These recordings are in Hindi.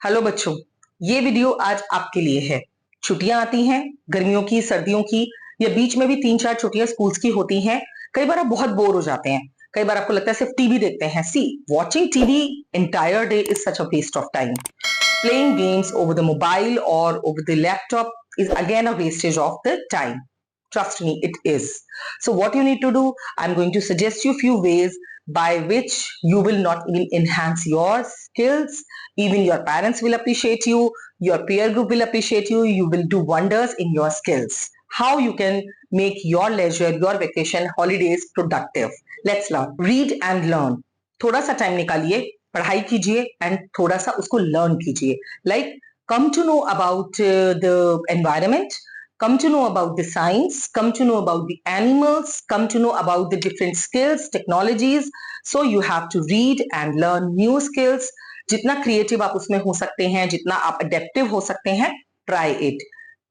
हेलो बच्चों, ये वीडियो आज आपके लिए है। छुट्टियां आती हैं, गर्मियों की, सर्दियों की, या बीच में भी 3-4 छुट्टियां स्कूल्स की होती हैं। कई बार आप बहुत बोर हो जाते हैं। कई बार आपको लगता है सिर्फ टीवी देखते हैं। See, watching TV entire day is such a waste of time. Playing games over the mobile or over the laptop is again a wastage of the time. Trust me, it is. So what you need to do, I'm going to suggest you a few ways by which you will not even enhance your skills. Even your parents will appreciate you, your peer group will appreciate you, you will do wonders in your skills. How you can make your leisure, your vacation, holidays productive. Let's learn. Read and learn. थोड़ा सा टाइम निकालिए, पढ़ाई कीजिए एंड थोड़ा सा उसको लर्न कीजिए. Like, come to know about the environment, come to know about the science, come to know about the animals, come to know about the different skills, technologies. So you have to read and learn new skills. जितना क्रिएटिव आप उसमें हो सकते हैं, जितना आप अडेप्टिव हो सकते हैं, ट्राई इट.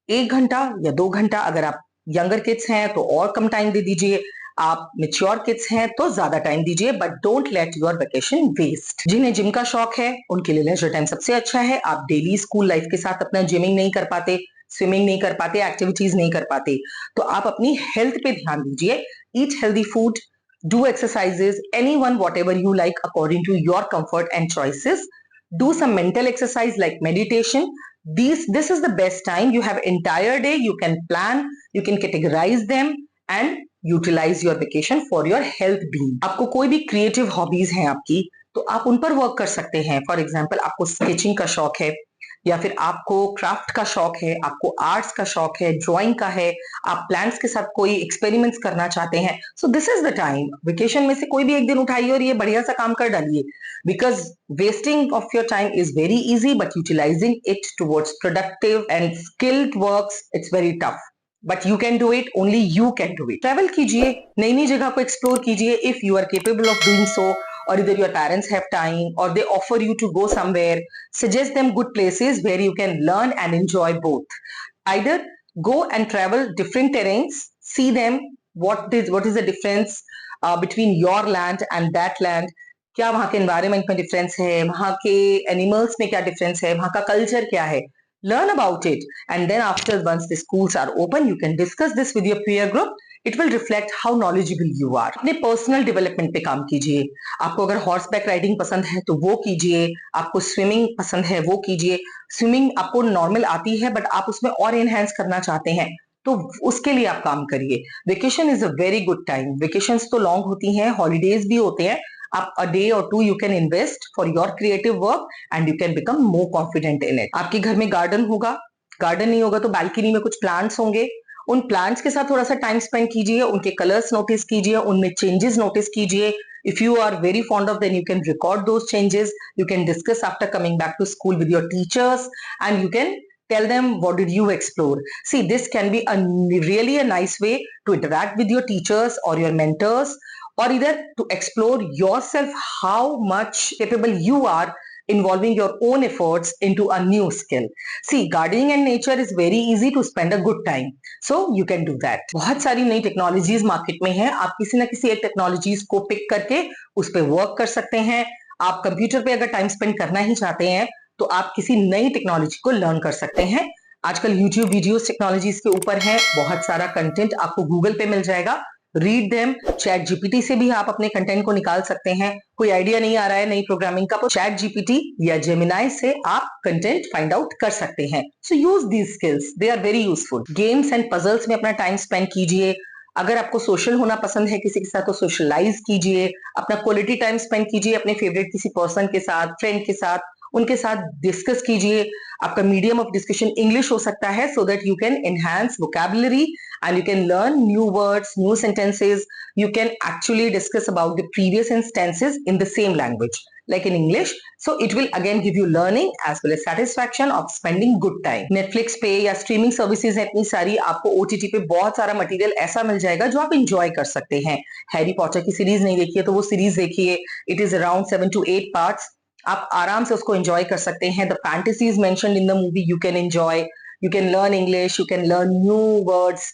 1 घंटा या 2 घंटा, अगर आप यंगर किड्स हैं तो और कम टाइम दे दीजिए, आप मेच्योर किड्स हैं तो ज्यादा टाइम दीजिए, but don't let your vacation waste. जिन्हें जिम का शौक है उनके लिए लेजर टाइम सबसे अच्छा है. आप डेली स्कूल लाइफ के साथ अपना जिमिंग नहीं कर पाते, स्विमिंग नहीं कर पाते, एक्टिविटीज नहीं कर पाते, तो आप अपनी हेल्थ पे ध्यान दीजिए. Eat healthy food, do exercises, anyone whatever you like according to your comfort and choices. Do some mental exercise like meditation. This is the best time. You have entire day, you can plan, you can categorize them and utilise your vacation for your health being. आपको कोई भी क्रिएटिव हॉबीज हैं आपकी, तो आप उन पर वर्क कर सकते हैं. फॉर एग्जाम्पल, आपको स्केचिंग का शौक है, या फिर आपको क्राफ्ट का शौक है, आपको आर्ट्स का शौक है, ड्राइंग का है, आप प्लांट्स के साथ कोई एक्सपेरिमेंट्स करना चाहते हैं, so this is the time. Vacation में से कोई भी एक दिन उठाइए और ये बढ़िया सा काम कर डालिए. Because wasting of your time is very easy, but utilising it towards productive and skilled works, it's very tough. But you can do it, only you can do it. Travel कीजिए, नई नई जगह को एक्सप्लोर कीजिए if you are capable of doing so, or either your parents have time or they offer you to go somewhere. Suggest them good places where you can learn and enjoy both. Either go and travel different terrains, see them, what is the difference between your land and that land. क्या वहां के एनवायरमेंट में डिफरेंस है, वहां के एनिमल्स में क्या डिफरेंस है, वहां का कल्चर क्या है. Learn about it, and then after, once the schools are open, you can discuss this with your peer group. It will reflect how knowledgeable you are. अपने पर्सनल डेवलपमेंट पे काम कीजिए. आपको अगर हॉर्स बैक राइडिंग पसंद है तो वो कीजिए, आपको स्विमिंग पसंद है वो कीजिए. स्विमिंग आपको नॉर्मल आती है बट आप उसमें और एनहेंस करना चाहते हैं तो उसके लिए आप काम करिए. Vacation is a very good time. Vacations तो लॉन्ग होती हैं, हॉलीडेज भी होते हैं. आप a day or two you can invest for your creative work and you can become more confident in it. आपके घर में गार्डन होगा, गार्डन नहीं होगा तो बालकनी में कुछ प्लांट्स होंगे. उन प्लांट्स के साथ थोड़ा सा टाइम स्पेंड कीजिए, उनके कलर्स नोटिस कीजिए, उनमें चेंजेस नोटिस कीजिए. If you are very fond of them, you can record those changes. You can discuss after coming back to school with your teachers, and you can tell them what did you explore. See, this can be really a nice way to interact with your teachers or your mentors, or either to explore yourself how much capable you are involving your own efforts into a new skill. See, gardening and nature is very easy to spend a good time. So you can do that. बहुत सारी नई टेक्नोलॉजीज मार्केट में हैं. आप किसी ना किसी एक टेक्नोलॉजीज को पिक करके उस पर वर्क कर सकते हैं. आप कंप्यूटर पे अगर टाइम स्पेंड करना ही चाहते हैं तो आप किसी नई टेक्नोलॉजी को लर्न कर सकते हैं. आजकल यूट्यूब वीडियोस टेक्नोलॉजीज के ऊपर है, बहुत सारा कंटेंट आपको गूगल पे मिल जाएगा. Read them. चैट जीपीटी से भी आप अपने कंटेंट को निकाल सकते हैं. कोई आइडिया नहीं आ रहा है नई प्रोग्रामिंग का, तो चैट जीपीटी या जेमिनाई से आप कंटेंट फाइंड आउट कर सकते हैं. So use these skills, they are very useful. Games and puzzles में अपना टाइम स्पेंड कीजिए. अगर आपको सोशल होना पसंद है किसी के साथ तो सोशलाइज कीजिए. अपना क्वालिटी टाइम स्पेंड कीजिए अपने फेवरेट किसी पर्सन के साथ, फ्रेंड के साथ, उनके साथ डिस्कस कीजिए. आपका मीडियम ऑफ डिस्कशन इंग्लिश हो सकता है, so that you can enhance vocabulary and you can learn new words, new sentences. You can actually discuss about the previous instances in the same language, like in English. So it will again give you learning as well as satisfaction of spending good time. Netflix पे या streaming services है इतनी सारी, आपको OTT पे बहुत सारा मटेरियल ऐसा मिल जाएगा जो आप enjoy कर सकते हैं. हैरी पॉटर की सीरीज नहीं देखी है तो वो सीरीज देखिए. It is around 7 to 8 parts. आप आराम से उसको एंजॉय कर सकते हैं. The fantasies mentioned in the movie you can enjoy. You can learn English, you can learn new words.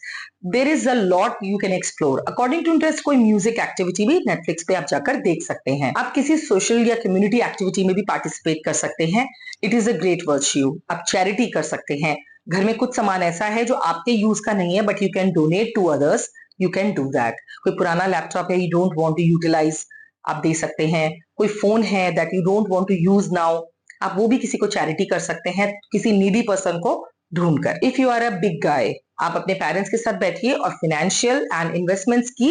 There is a lot you can explore. According to interest, कोई म्यूजिक एक्टिविटी भी नेटफ्लिक्स पे आप जाकर देख सकते हैं. आप किसी सोशल या कम्युनिटी एक्टिविटी में भी पार्टिसिपेट कर सकते हैं. It is a great virtue. आप चैरिटी कर सकते हैं. घर में कुछ सामान ऐसा है जो आपके यूज का नहीं है but you can donate to others. You can do that. कोई पुराना लैपटॉप है, you don't want to utilise, आप दे सकते हैं. कोई फोन है that you don't want to use now, आप वो भी किसी को चैरिटी कर सकते हैं, किसी नीडी पर्सन को ढूंढकर. If you are a big guy, आप अपने पेरेंट्स के साथ बैठिए और फाइनेंशियल एंड इन्वेस्टमेंट्स की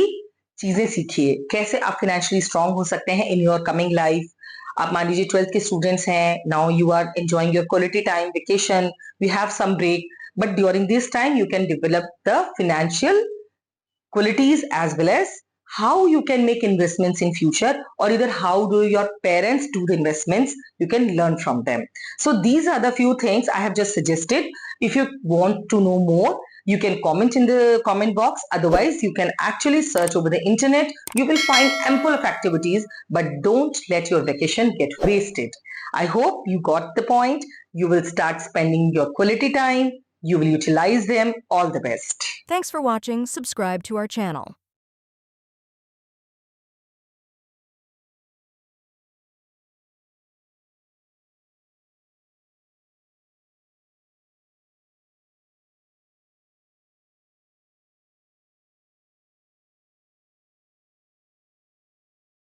चीजें सीखिए. कैसे आप फाइनेंशियली स्ट्रांग हो सकते हैं इन योर कमिंग लाइफ. आप मान लीजिए 12th के स्टूडेंट्स हैं, now you are enjoying your quality time, vacation, we have some break, but during this time you can develop the financial qualities as well as how you can make investments in future, or either how do your parents do the investments, you can learn from them. So these are the few things I have just suggested. If you want to know more, you can comment in the comment box. Otherwise, you can actually search over the internet. You will find ample of activities, but don't let your vacation get wasted. I hope you got the point. You will start spending your quality time. You will utilize them. All the best. Thanks for watching. Subscribe to our channel.